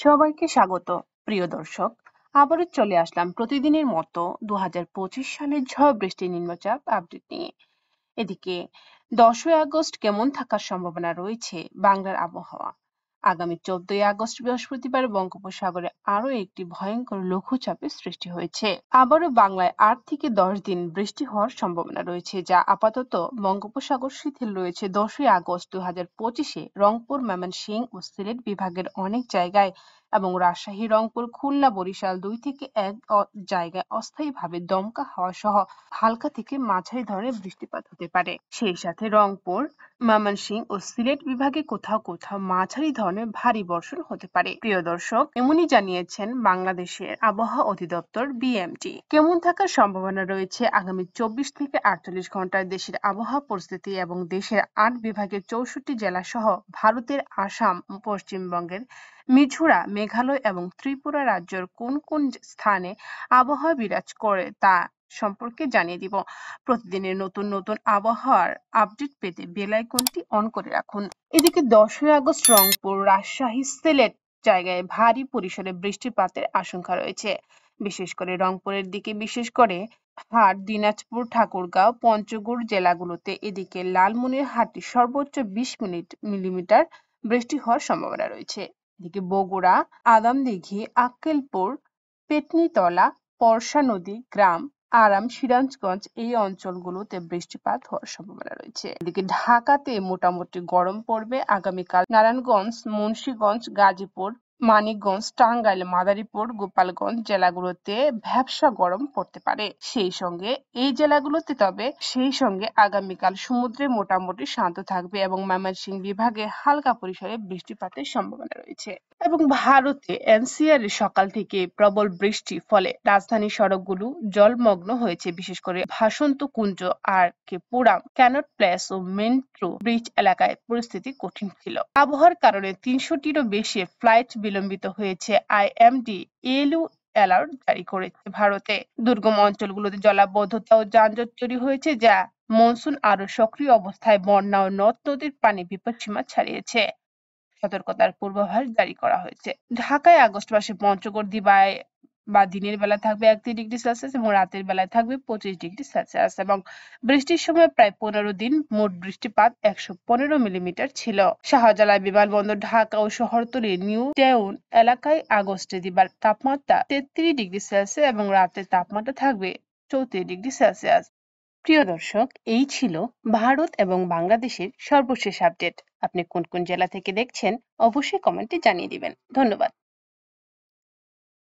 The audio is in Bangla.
সবাইকে স্বাগত। প্রিয় দর্শক, আবারও চলে আসলাম প্রতিদিনের মতো 2025 সালের ঝড় বৃষ্টি নিম্নচাপ আপডেট নিয়ে। এদিকে 10ই আগস্ট কেমন থাকার সম্ভাবনা রয়েছে বাংলার আবহাওয়া। আগামী 14ই আগস্ট বৃহস্পতিবার বঙ্গোপসাগরে আরো একটি ভয়ঙ্কর লঘুচাপের সৃষ্টি হয়েছে। আবারও বাংলায় 8 থেকে 10 দিন বৃষ্টি হওয়ার সম্ভাবনা রয়েছে, যা আপাতত বঙ্গোপসাগর শিথিল রয়েছে। 10ই আগস্ট 2025-এ রংপুর, ময়মনসিংহ ও সিলেট বিভাগের অনেক জায়গায় এবং রাজশাহী, রংপুর, খুলনা, বরিশাল 2 থেকে 1 জায়গায় অস্থায়ীভাবে দমকা হাওয়া সহ হালকা থেকে মাঝারি ধরনের বৃষ্টিপাত হতে পারে। সেই সাথে রংপুর, ময়মনসিংহ ও সিলেট বিভাগে কোথাও কোথাও মাঝারি ধরনের ভারী বর্ষণ হতে পারে। প্রিয় দর্শক, এমনই জানিয়েছেন বাংলাদেশের আবহাওয়া অধিদপ্তর বিএমটি। কেমন থাকার সম্ভাবনা রয়েছে আগামী 24 থেকে 48 ঘন্টায় দেশের আবহাওয়া পরিস্থিতি এবং দেশের 8 বিভাগের 64 জেলা সহ ভারতের আসাম, পশ্চিমবঙ্গের মিজোরাম, মেঘালয় এবং ত্রিপুরা রাজ্যের কোন কোন স্থানে আবহাওয়া বিরাজ করে তা সম্পর্কে জানিয়ে দিব। প্রতিদিনের নতুন নতুন আবহাওয়ার আপডেট পেতে বেল আইকনটি অন করে রাখুন। এদিকে 10ই আগস্ট রংপুর, রাজশাহী, সিলেট জায়গায় ভারী পরিসরে বৃষ্টিপাতের আশঙ্কা রয়েছে। বিশেষ করে রংপুরের দিকে, বিশেষ করে হাট, দিনাজপুর, ঠাকুরগাঁও, পঞ্চগড় জেলাগুলোতে। এদিকে লালমনিরহাটে সর্বোচ্চ 20 মিলিমিটার বৃষ্টি হওয়ার সম্ভাবনা রয়েছে। এদিকে বগুড়া, আদমদীঘি, আক্কেলপুর, পেতনিতলা, পরশা নদী গ্রাম, আরাম, সিরাজগঞ্জ এই অঞ্চলগুলোতে বৃষ্টিপাত হওয়ার সম্ভাবনা রয়েছে। এদিকে ঢাকাতে মোটামুটি গরম পড়বে আগামীকাল। নারায়ণগঞ্জ, মুন্সিগঞ্জ, গাজীপুর, মানিকগঞ্জ, টাঙ্গাইল, মাদারীপুর, গোপালগঞ্জ জেলাগুলোতে ভ্যাপসা গরম পড়তে পারে। সেই সঙ্গে আগামীকাল সমুদ্রে মোটামুটি শান্ত থাকবে এবং ময়মনসিংহ বিভাগে হালকা পরিসরে বৃষ্টিপাতের সম্ভাবনা রয়েছে। এবং ভারতে এনসিআর সকাল থেকে প্রবল বৃষ্টির ফলে রাজধানী সড়কগুলো জলমগ্ন হয়েছে। বিশেষ করে ভাসন্ত কুঞ্জ, আর কে পুরাম, ক্যানট প্লেস ও মেট্রো ব্রিজ এলাকায় পরিস্থিতি কঠিন ছিল। আবহাওয়ার কারণে 300-টিরও বেশি ফ্লাইট বিলম্বিত হয়েছে। আইএমডি ইয়েলো অ্যালার্ট জারি করেছে। ভারতে দুর্গম অঞ্চলগুলোতে জলাবদ্ধতা ও যানজট তৈরি হয়েছে, যা মনসুন আরো সক্রিয় অবস্থায় বন্যা ও নদ নদীর পানি বিপদসীমা ছাড়িয়েছে। সতর্কতার পূর্বাভাস জারি করা হয়েছে। ঢাকায় আগস্ট মাসে পঞ্চগড় দিবায় বা দিনের বেলা থাকবে 31 ডিগ্রি সেলসিয়াস এবং রাতের বেলায় থাকবে 25 ডিগ্রি সেলসিয়াস এবং বৃষ্টির সময় প্রায় 15 দিন মোট বৃষ্টিপাত 115 মিলিমিটার ছিল। শাহজালাল বিমানবন্দর, ঢাকা ও শহরতলির নিউ টাউন এলাকায় আগস্টে দিবার তাপমাত্রা 33 ডিগ্রি সেলসিয়াস এবং রাতের তাপমাত্রা থাকবে 34 ডিগ্রি সেলসিয়াস। প্রিয় দর্শক, এই ছিল ভারত এবং বাংলাদেশের সর্বশেষ আপডেট। আপনি কোন কোন জেলা থেকে দেখছেন অবশ্যই কমেন্টে জানিয়ে দিবেন। ধন্যবাদ।